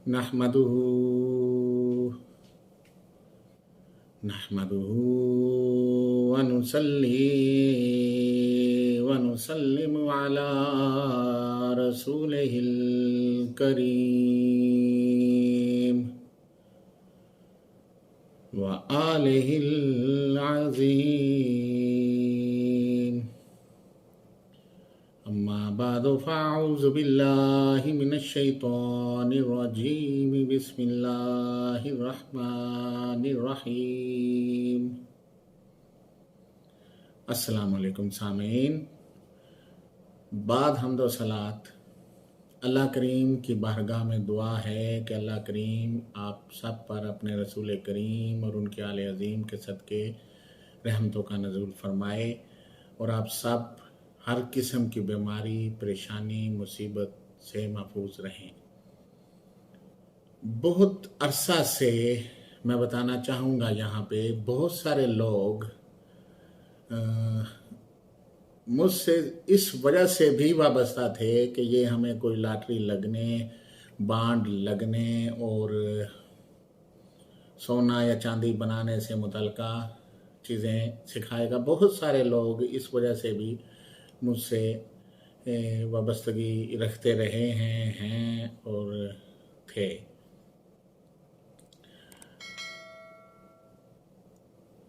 नहमदुहु नहमदुहु व नुसल्ली व नुसल्लिमु अला रसूलिहिल करीम व आलिहिल अज़ीम। अम्मा बादु फ़अऊज़ु बिल्लाहि मिनश शैतानिर रजीम। बिस्मिल्लाहिर रहमानिर रहीम। अस्सलामु अलैकुम सामीन। बाद हम्द व सलात अल्लाह करीम की बारगाह में दुआ है कि अल्लाह करीम आप सब पर अपने रसूल करीम और उनके आले अज़ीम के सदके रहमतों का नज़ूल फरमाए और आप सब हर किस्म की बीमारी, परेशानी, मुसीबत से महफूज रहें। बहुत अरसा से मैं बताना चाहूँगा, यहाँ पे बहुत सारे लोग मुझसे इस वजह से भी वाबस्ता थे कि ये हमें कोई लॉटरी लगने, बांड लगने और सोना या चांदी बनाने से मुतल्लिका चीज़ें सिखाएगा। बहुत सारे लोग इस वजह से भी मुझसे वाबस्तगी रखते रहे हैं और थे।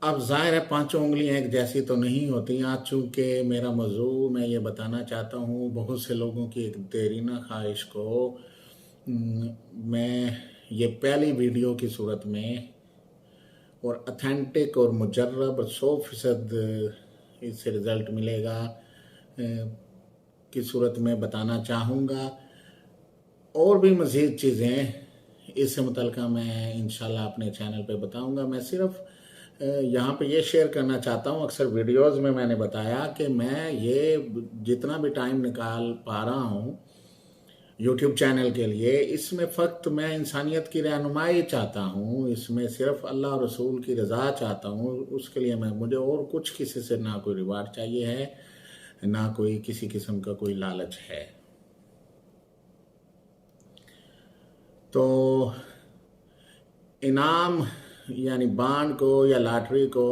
अब ज़ाहिर है पांचों उंगलियां एक जैसी तो नहीं होती। आज चूँकि मेरा मौजू मैं ये बताना चाहता हूँ, बहुत से लोगों की एक देरीना ख्वाहिश को मैं ये पहली वीडियो की सूरत में और अथेंटिक और मुजर्रब 100% इससे रिज़ल्ट मिलेगा की सूरत में बताना चाहूँगा। और भी मज़ीद चीज़ें इससे मुतल्लिका मैं इंशाल्लाह अपने चैनल पे बताऊँगा। मैं सिर्फ यहाँ पे ये शेयर करना चाहता हूँ, अक्सर वीडियोस में मैंने बताया कि मैं ये जितना भी टाइम निकाल पा रहा हूँ यूट्यूब चैनल के लिए, इसमें फ़क्त मैं इंसानियत की रहनुमाई चाहता हूँ, इसमें सिर्फ अल्लाह और रसूल की रज़ा चाहता हूँ। उसके लिए मुझे और कुछ किसी से ना कोई रिवार्ड चाहिए है, ना कोई किसी किस्म का कोई लालच है। तो इनाम यानी बांड को या लॉटरी को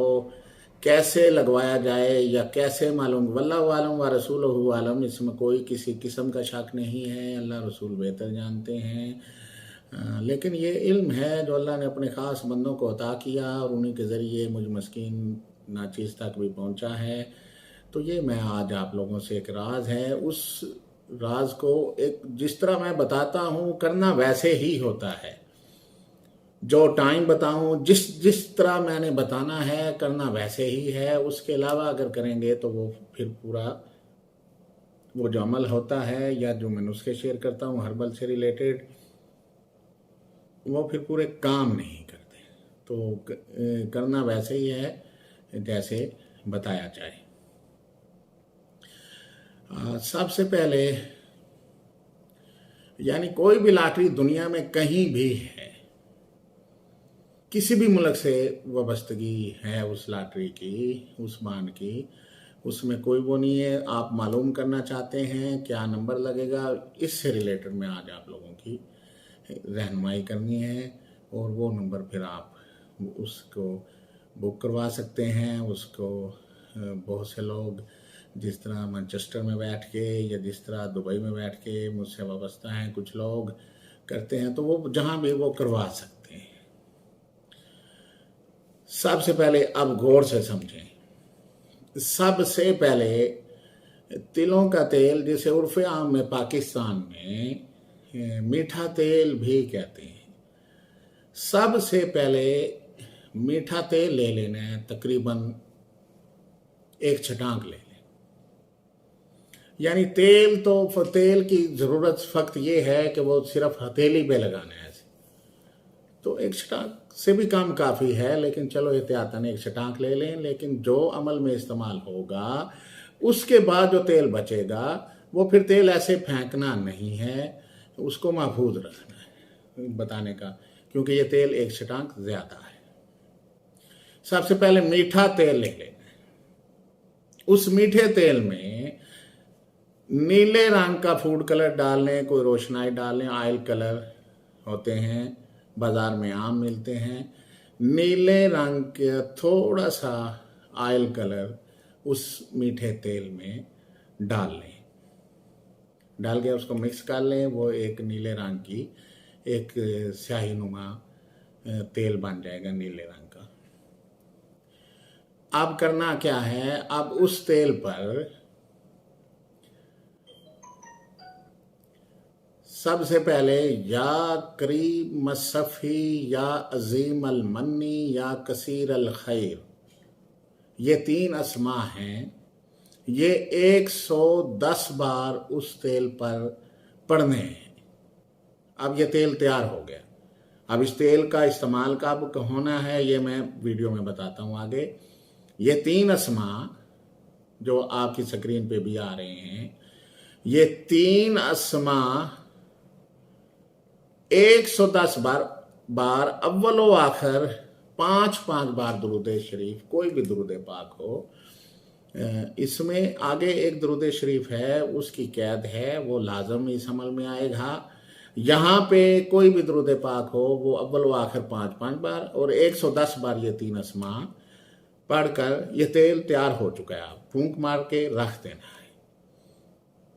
कैसे लगवाया जाए या कैसे मालूम, वल्लाहु आलम व रसूलुहु आलम, इसमें कोई किसी किस्म का शक नहीं है। अल्लाह रसूल बेहतर जानते हैं। लेकिन ये इल्म है जो अल्लाह ने अपने ख़ास बंदों को अता किया और उन्हीं के ज़रिए मुझ मस्कीन नाचीज़ तक भी पहुंचा है। तो ये मैं आज आप लोगों से एक राज है, उस राज को एक जिस तरह मैं बताता हूँ करना वैसे ही होता है। जो टाइम बताऊं जिस तरह मैंने बताना है करना वैसे ही है। उसके अलावा अगर करेंगे तो वो फिर पूरा वो जो अमल होता है या जो मैं नुस्खे शेयर करता हूं हर्बल से रिलेटेड, वो फिर पूरे काम नहीं करते। तो करना वैसे ही है जैसे बताया जाए। सबसे पहले यानी कोई भी लॉटरी दुनिया में कहीं भी है, किसी भी मुल्क से वाबस्तगी है उस लॉटरी की, उस बांड की, उसमें कोई वो नहीं है। आप मालूम करना चाहते हैं क्या नंबर लगेगा, इससे रिलेटेड में आज आप लोगों की रहनुमाई करनी है और वो नंबर फिर आप उसको बुक करवा सकते हैं। उसको बहुत से लोग जिस तरह मैनचेस्टर में बैठ के या जिस तरह दुबई में बैठ के मुझसे वाबस्ता हैं, कुछ लोग करते हैं, तो वो जहाँ भी वो करवा सकते हैं। सबसे पहले अब गौर से समझें। सबसे पहले तिलों का तेल, जिसे उर्फ़े आम में पाकिस्तान में मीठा तेल भी कहते हैं, सबसे पहले मीठा तेल ले लेना है। तकरीबन एक छटांक ले लें। यानी तेल की ज़रूरत फ़क्त ये है कि वो सिर्फ हथेली पे लगाना है। तो एक छटांक से भी काम काफ़ी है, लेकिन चलो एहतियातन एक छटांक ले लें। लेकिन जो अमल में इस्तेमाल होगा उसके बाद जो तेल बचेगा वो फिर तेल ऐसे फेंकना नहीं है, उसको महफूज रखना है बताने का, क्योंकि ये तेल एक छटांक ज़्यादा है। सबसे पहले मीठा तेल ले लेना है। उस मीठे तेल में नीले रंग का फूड कलर डाल लें, कोई रोशनाई डाल लें, ऑयल कलर होते हैं, बाज़ार में आम मिलते हैं, नीले रंग के थोड़ा सा ऑयल कलर उस मीठे तेल में डाल लें। डाल के उसको मिक्स कर लें। वो एक नीले रंग की एक स्याही नुमा तेल बन जाएगा नीले रंग का। अब करना क्या है, अब उस तेल पर सबसे पहले या करीम मसफ़ी या अजीम अल मन्नी या कसीर अल खैर, ये 3 अस्मा हैं। ये 110 बार उस तेल पर पड़ने हैं। अब ये तेल तैयार हो गया। अब इस तेल का इस्तेमाल कब होना है ये मैं वीडियो में बताता हूँ आगे। ये 3 अस्मा जो आपकी स्क्रीन पे भी आ रहे हैं, ये 3 अस्मा 110 बार अव्वल व आखिर 5-5 बार दुरूद शरीफ, कोई भी दुरूद पाक हो। इसमें आगे एक दुरूद शरीफ है, उसकी कैद है, वो लाजम इस अमल में आएगा। यहाँ पे कोई भी दुरूद पाक हो वो अव्वल व आखिर 5-5 बार और 110 बार ये 3 अस्मा पढ़कर ये तेल तैयार हो चुका है। आप फूंक मार के रख देना है।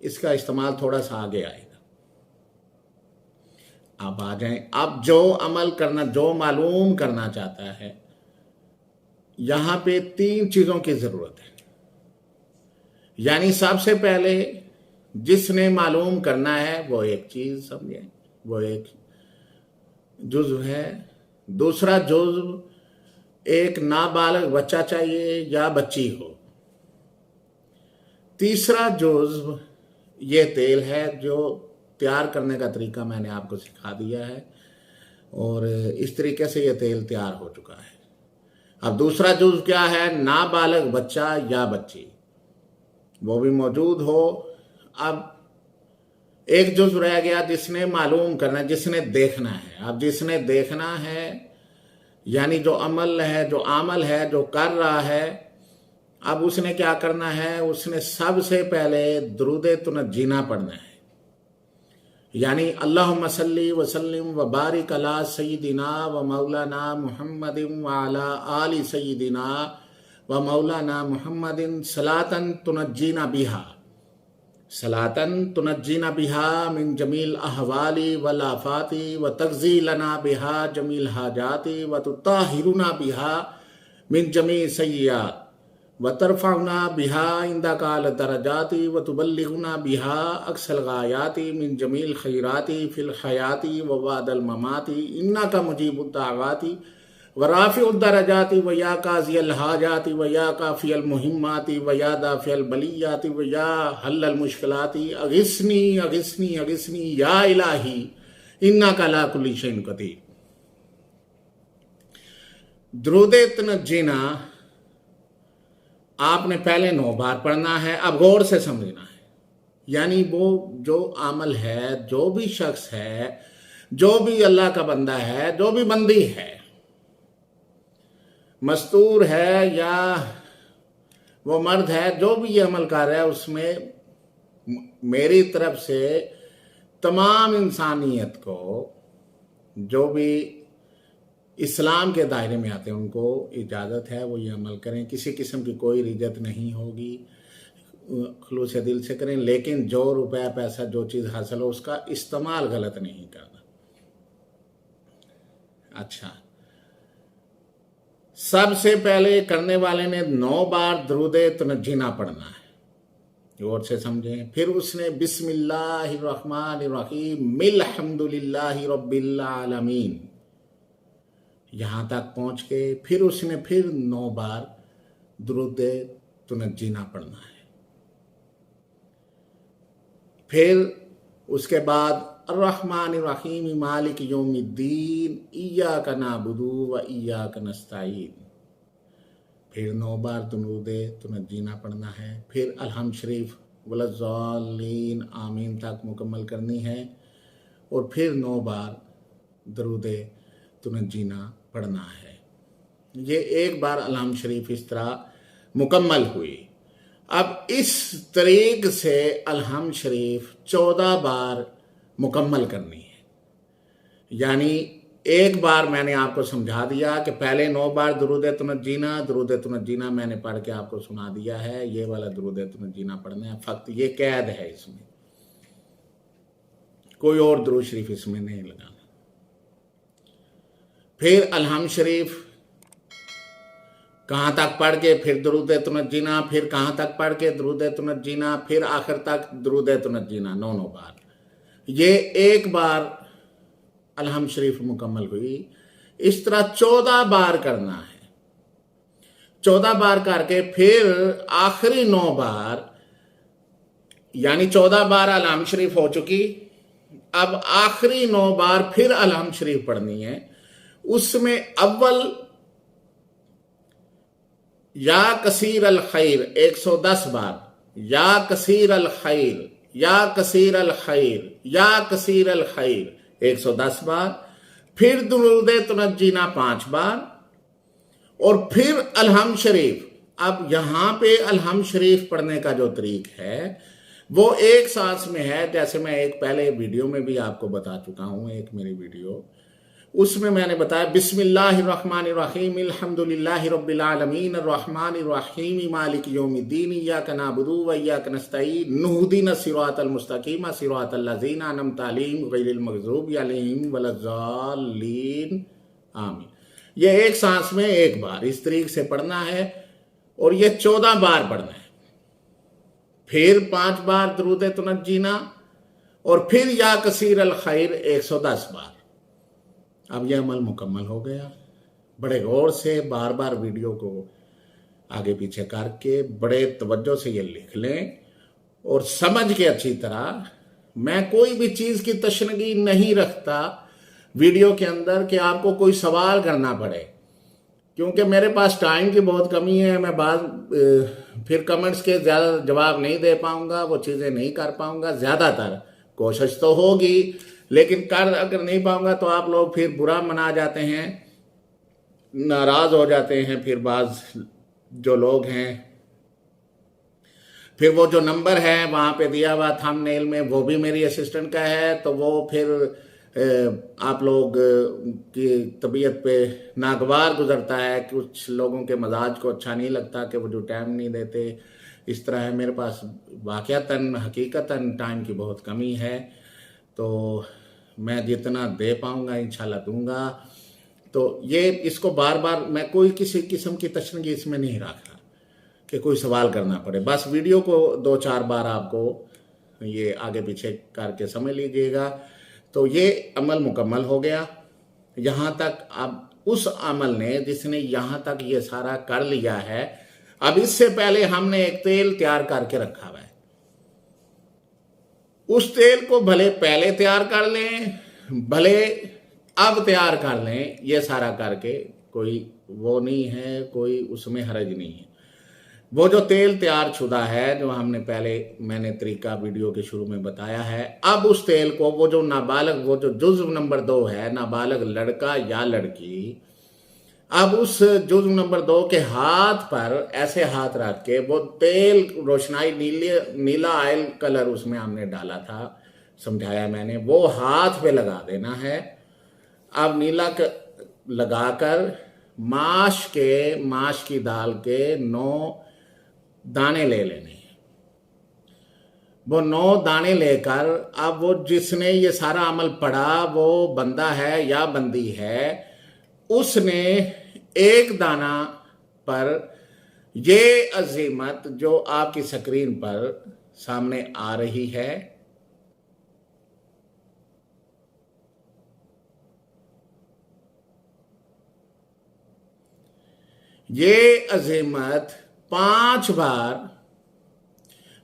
इसका इस्तेमाल थोड़ा सा आगे आएगा। आप आ जाएं। अब जो अमल करना, जो मालूम करना चाहता है, यहाँ पे 3 चीज़ों की ज़रूरत है। यानी सबसे पहले जिसने मालूम करना है वो एक चीज़ समझे, वो एक जुज़्व है। दूसरा जुज़्व एक नाबालिग बच्चा चाहिए या बच्ची हो। तीसरा जुज़्व ये तेल है, जो तैयार करने का तरीका मैंने आपको सिखा दिया है और इस तरीके से ये तेल तैयार हो चुका है। अब दूसरा जुज़्व क्या है, नाबालिग बच्चा या बच्ची, वो भी मौजूद हो। अब एक जुज़्व रह गया जिसने मालूम करना, जिसने देखना है। अब जिसने देखना है यानी जो अमल है, जो आमल है, जो कर रहा है, अब उसने क्या करना है, उसने सबसे पहले दुरूद तुनज्जीना पढ़ना है। यानी अल्लाहुम्मा सल्ली व सल्लिम व बारिक अला सय्यिदिना व मौलाना मुहम्मदिन व अला आलि सय्यिदिना व मौलाना मुहम्मदिन सलातन तुनज्जीना बिहा, सलातन तुनज्जीना बिहा मिन जमील अहवाली वल आफाती व तग़ज़ी लना बिहा जमील हाजाती व तुताहिरुना बिहा मिन जमी सय्यात व तरफ़उना बिहा इंदकाल दरजाती व तुबल्लिगुना बिहा अक्सल गायाती मिन जमील खैराती फिल हयाती व बादल ममाती इन्नका मुजीबुद दावाती व राफ़िउद दरजाती व या काज़ियल हाजाती व या काफ़ियल मुहिम्माती व या दाफ़ियल बलियाती व या हल्लल मुश्किलाती अगिस्नी अगिस्नी अगिस्नी या इलाही इन्नका अला कुल्ली शैइन क़दीर। दुरूद तुनज्जीना आपने पहले 9 बार पढ़ना है। अब गौर से समझना है। यानी वो जो अमल है, जो भी शख्स है, जो भी अल्लाह का बंदा है, जो भी बंदी है, मस्तूर है या वो मर्द है, जो भी ये अमल कर रहा है, उसमें मेरी तरफ से तमाम इंसानियत को, जो भी इस्लाम के दायरे में आते हैं, उनको इजाज़त है वो ये अमल करें। किसी किस्म की कोई रिजत नहीं होगी, खुलूस दिल से करें। लेकिन जो रुपया पैसा जो चीज़ हासिल हो उसका इस्तेमाल गलत नहीं करना। अच्छा, सबसे पहले करने वाले ने 9 बार दुरूद तुनज्जीना पढ़ना है। गौर से समझें। फिर उसने बिस्मिल्लाहिर्रहमानिर्रहीम अल्हम्दुलिल्लाहि रब्बिल आलमीन यहाँ तक पहुँच के फिर उसने फिर 9 बार दुरूद तुनज्जीना पढ़ना है। फिर उसके बाद अर्रहमानिर्रहीम मालिक यौमिद्दीन इय्याका नअबुदु व इय्याका नस्तईन, फिर 9 बार दुरूद तुनज्जीना पढ़ना है। फिर अलहम्द शरीफ वलज़ालीन आमीन तक मुकम्मल करनी है और फिर 9 बार दुरूद तुनज्जीना पढ़ना है। ये एक बार अलहम्द शरीफ इस तरह मुकम्मल हुई। अब इस तरीक़ से अलहम्द शरीफ 14 बार मुकम्मल करनी है। यानी एक बार मैंने आपको समझा दिया कि पहले 9 बार दुरूद तुनज्जीना मैंने पढ़ के आपको सुना दिया है। ये वाला दुरूद तुनज्जीना पढ़ना है, फक्त ये कैद है, इसमें कोई और दुरूद शरीफ इसमें नहीं लगाना। फिर अलहम शरीफ कहाँ तक पढ़ के फिर दुरूद तुनज्जीना, फिर कहाँ तक पढ़ के दुरूद तुनज्जीना, फिर आखिर तक दुरूद तुनज्जीना 9 बार। ये एक बार अलहम शरीफ मुकम्मल हुई। इस तरह 14 बार करना है। 14 बार करके फिर आखिरी 9 बार, यानी 14 बार अलहम शरीफ हो चुकी। अब आखिरी 9 बार फिर अलहम शरीफ पढ़नी है। उसमें अव्वल या कसीर अल खैर 110 बार, या कसीर अल खैर, या कसीर अल खैर, या कसीर अल खैर 110 बार, फिर दुरूद तुनज्जीना 5 बार, और फिर अलहम शरीफ। अब यहां पे अलहम शरीफ पढ़ने का जो तरीक है वो एक सांस में है, जैसे मैं एक पहले वीडियो में भी आपको बता चुका हूं, एक मेरी वीडियो, उसमें मैंने बताया बिस्मिल्लाहिर्रहमानिर्रहीम अल्हम्दुलिल्लाहि रब्बिल आलमीन अर्रहमानिर्रहीम मालिकि यौमिद्दीन इय्याका नअबुदु व इय्याका नस्तईन इहदिनस सिरातल मुस्तकीम सिरातल लज़ीना अनअमता अलैहिम गैरिल मग़ज़ूबि अलैहिम वलज़्ज़ालीन आमीन। ये एक सांस में एक बार इस तरीके से पढ़ना है, और ये 14 बार पढ़ना है। फिर 5 बार दुरूद तुनज्जीना, और फिर या कसीर अल खैर 110 बार। अब यह अमल मुकम्मल हो गया। बड़े गौर से बार बार वीडियो को आगे पीछे करके बड़े तवज्जो से ये लिख लें, और समझ के अच्छी तरह। मैं कोई भी चीज़ की तशनगी नहीं रखता वीडियो के अंदर कि आपको कोई सवाल करना पड़े, क्योंकि मेरे पास टाइम की बहुत कमी है। मैं फिर कमेंट्स के ज़्यादा जवाब नहीं दे पाऊंगा, वो चीज़ें नहीं कर पाऊंगा। ज़्यादातर कोशिश तो होगी, लेकिन अगर नहीं पाऊंगा तो आप लोग फिर बुरा मना जाते हैं, नाराज़ हो जाते हैं। फिर बाज जो लोग हैं, फिर वो जो नंबर है वहाँ पे दिया हुआ थंबनेल में, वो भी मेरी असिस्टेंट का है, तो वो फिर आप लोग की तबीयत पे नागवार गुजरता है। कुछ लोगों के मजाज को अच्छा नहीं लगता कि वो जो टाइम नहीं देते। इस तरह है, मेरे पास वाक़यातन हकीकतन टाइम की बहुत कमी है, तो मैं जितना दे पाऊंगा इंशाल्लाह दूंगा। तो ये इसको बार बार मैं कोई किसी किस्म की तशनगी इसमें नहीं रखा कि कोई सवाल करना पड़े। बस वीडियो को 2-4 बार आपको ये आगे पीछे करके समझ लीजिएगा। तो ये अमल मुकम्मल हो गया यहाँ तक। अब उस अमल ने जिसने यहाँ तक ये सारा कर लिया है, अब इससे पहले हमने एक तेल तैयार करके रखा हुआ है। उस तेल को भले पहले तैयार कर लें, भले अब तैयार कर लें, ये सारा करके कोई वो नहीं है, कोई उसमें हरज नहीं है। वो जो तेल तैयार शुदा है, जो हमने पहले मैंने तरीका वीडियो के शुरू में बताया है, अब उस तेल को वो जो नाबालग, वो जो जुज़्व नंबर 2 है, नाबालग लड़का या लड़की, अब उस जुज़्व नंबर 2 के हाथ पर ऐसे हाथ रख के वो तेल, रोशनाई नीला ऑयल कलर उसमें हमने डाला था, समझाया मैंने, वो हाथ पे लगा देना है। अब नीला लगाकर माश की दाल के 9 दाने ले लेने हैं। वो 9 दाने लेकर अब वो जिसने ये सारा अमल पढ़ा, वो बंदा है या बंदी है, उसने एक दाना पर ये अजीमत जो आपकी स्क्रीन पर सामने आ रही है, ये अजीमत 5 बार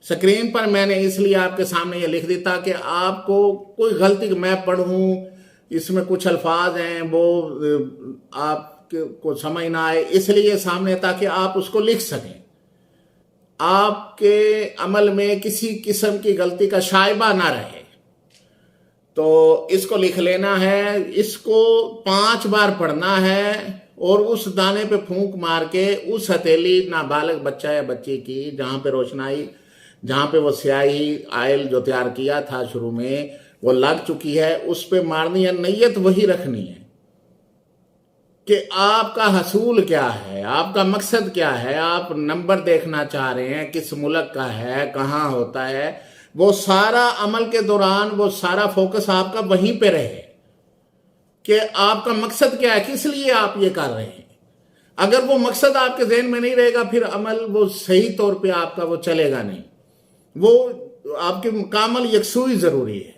स्क्रीन पर, मैंने इसलिए आपके सामने ये लिख दी ताकि आपको कोई गलती, मैं पढ़ूं इसमें कुछ अल्फाज हैं वो आपको समझ ना आए, इसलिए सामने, ताकि आप उसको लिख सकें। आपके अमल में किसी किस्म की गलती का शाइबा ना रहे, तो इसको लिख लेना है। इसको 5 बार पढ़ना है, और उस दाने पे फूंक मार के उस हथेली, नाबालिग बच्चा या बच्ची की, जहां पे रोशनाई जहाँ पे वो स्याही आयल जो तैयार किया था शुरू में वो लग चुकी है, उस पे मारनी है, नीयत वही रखनी है कि आपका हसूल क्या है, आपका मकसद क्या है, आप नंबर देखना चाह रहे हैं, किस मुल्क का है, कहाँ होता है, वो सारा अमल के दौरान वो सारा फोकस आपका वहीं पे रहे कि आपका मकसद क्या है, किस लिए आप ये कर रहे हैं। अगर वो मकसद आपके जहन में नहीं रहेगा फिर अमल वो सही तौर पे आपका वो चलेगा नहीं। वो आपकी मुकामल यकसुई जरूरी है,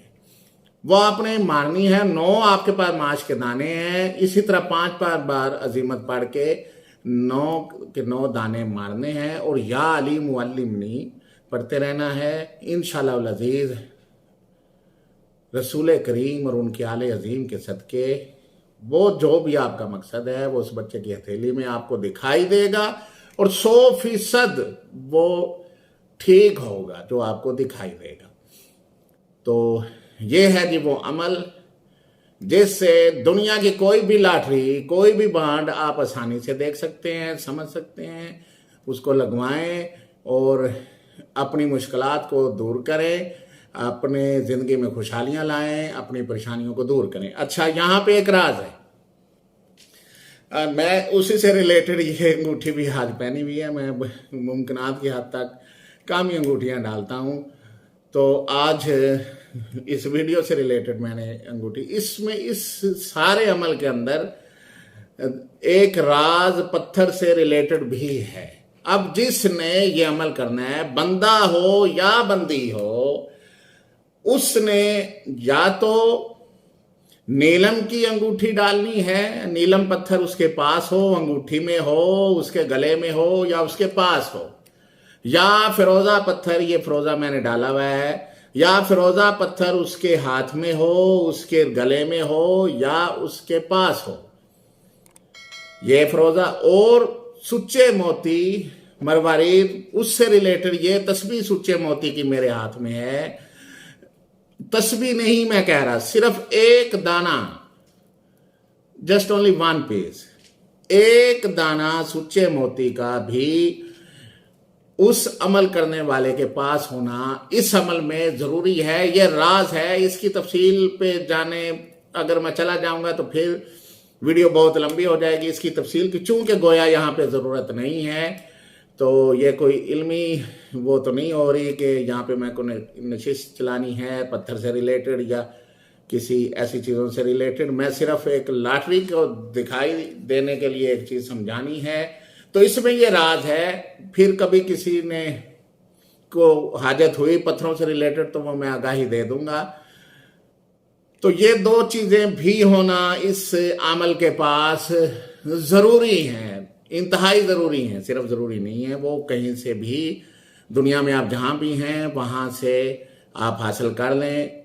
वो आपने मारनी है। 9 आपके पास माश के दाने हैं, इसी तरह 5 बार अजीमत पढ़ के 9 के 9 दाने मारने हैं और या अली मुअल्लिमनी पढ़ते रहना है। इंशाअल्लाह अजीज रसूल करीम और उनके आले अजीम के सदके वो जो भी आपका मकसद है वो उस बच्चे की हथेली में आपको दिखाई देगा और 100% वो ठीक होगा जो आपको दिखाई देगा। तो ये है जी वो अमल जिससे दुनिया की कोई भी लॉटरी, कोई भी बांड आप आसानी से देख सकते हैं, समझ सकते हैं, उसको लगवाएं और अपनी मुश्किलात को दूर करें, अपने ज़िंदगी में खुशहालियां लाएं, अपनी परेशानियों को दूर करें। अच्छा, यहाँ पे एक राज है, मैं उसी से रिलेटेड ये अंगूठी भी आज पहनी हुई है। मैं मुमकिनात की हद तक कामी अंगूठियाँ डालता हूँ, तो आज इस वीडियो से रिलेटेड मैंने अंगूठी, इसमें इस सारे अमल के अंदर एक राज पत्थर से रिलेटेड भी है। अब जिसने ये अमल करना है, बंदा हो या बंदी हो, उसने या तो नीलम की अंगूठी डालनी है, नीलम पत्थर उसके पास हो, अंगूठी में हो, उसके गले में हो या उसके पास हो, या फिरोजा पत्थर, ये फिरोजा मैंने डाला हुआ है, या फिरोजा पत्थर उसके हाथ में हो, उसके गले में हो या उसके पास हो, ये फिरोजा। और सुच्चे मोती मरवारीद, उससे रिलेटेड ये तस्बीह सुच्चे मोती की मेरे हाथ में है। तस्बीह नहीं मैं कह रहा, सिर्फ एक दाना, जस्ट ओनली 1 पीस, एक दाना सुच्चे मोती का भी उस अमल करने वाले के पास होना इस अमल में जरूरी है। यह राज है, इसकी तफसील पे जाने अगर मैं चला जाऊंगा तो फिर वीडियो बहुत लंबी हो जाएगी इसकी तफसील की, चूंकि गोया यहाँ पे ज़रूरत नहीं है। तो ये कोई इल्मी वो तो नहीं हो रही कि यहाँ पे मैं को नशिश चलानी है पत्थर से रिलेटेड या किसी ऐसी चीज़ों से रिलेटेड। मैं सिर्फ एक लॉटरी को दिखाई देने के लिए एक चीज़ समझानी है। तो इसमें ये राज है, फिर कभी किसी ने को हाजत हुई पत्थरों से रिलेटेड तो वो मैं आगाही दे दूंगा। तो ये 2 चीज़ें भी होना इस अमल के पास ज़रूरी हैं, इंतहाई ज़रूरी हैं, सिर्फ ज़रूरी नहीं है, वो कहीं से भी दुनिया में आप जहाँ भी हैं वहाँ से आप हासिल कर लें।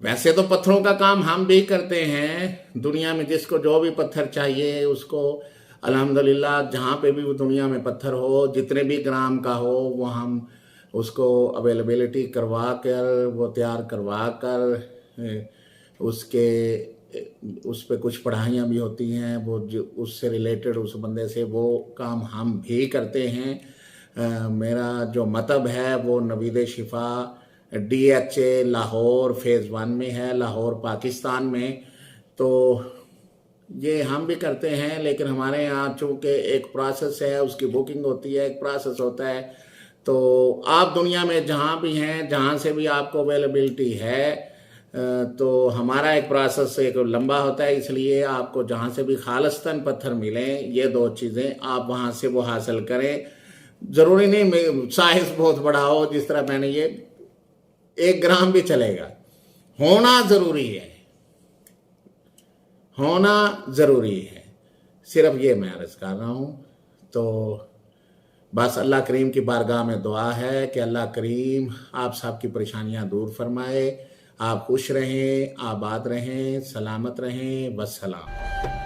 वैसे तो पत्थरों का काम हम भी करते हैं दुनिया में, जिसको जो भी पत्थर चाहिए उसको अल्हम्दुलिल्लाह जहाँ पे भी वो दुनिया में पत्थर हो, जितने भी ग्राम का हो, वो हम उसको अवेलेबिलिटी करवा कर, वो तैयार करवा कर, उसके उस पे कुछ पढ़ाइयाँ भी होती हैं, वो जो उससे रिलेटेड उस बंदे से वो काम हम भी करते हैं। मेरा जो मतब है वो नवीद शिफा DHA लाहौर फेज़ 1 में है, लाहौर पाकिस्तान में। तो ये हम भी करते हैं, लेकिन हमारे यहाँ चूँकि एक प्रोसेस है, उसकी बुकिंग होती है, एक प्रोसेस होता है। तो आप दुनिया में जहाँ भी हैं, जहाँ से भी आपको अवेलेबिलिटी है, तो हमारा एक प्रोसेस एक लंबा होता है, इसलिए आपको जहाँ से भी खालिस्तान पत्थर मिलें, ये 2 चीज़ें आप वहाँ से वो हासिल करें। ज़रूरी नहीं साइज बहुत बड़ा हो, जिस तरह मैंने ये 1 ग्राम भी चलेगा, होना ज़रूरी है, होना ज़रूरी है, सिर्फ ये मैं अर्ज़ कर रहा हूँ। तो बस अल्लाह करीम की बारगाह में दुआ है कि अल्लाह करीम आप सबकी परेशानियाँ दूर फरमाए, आप खुश रहें, आबाद रहें, सलामत रहें। वस्सलाम।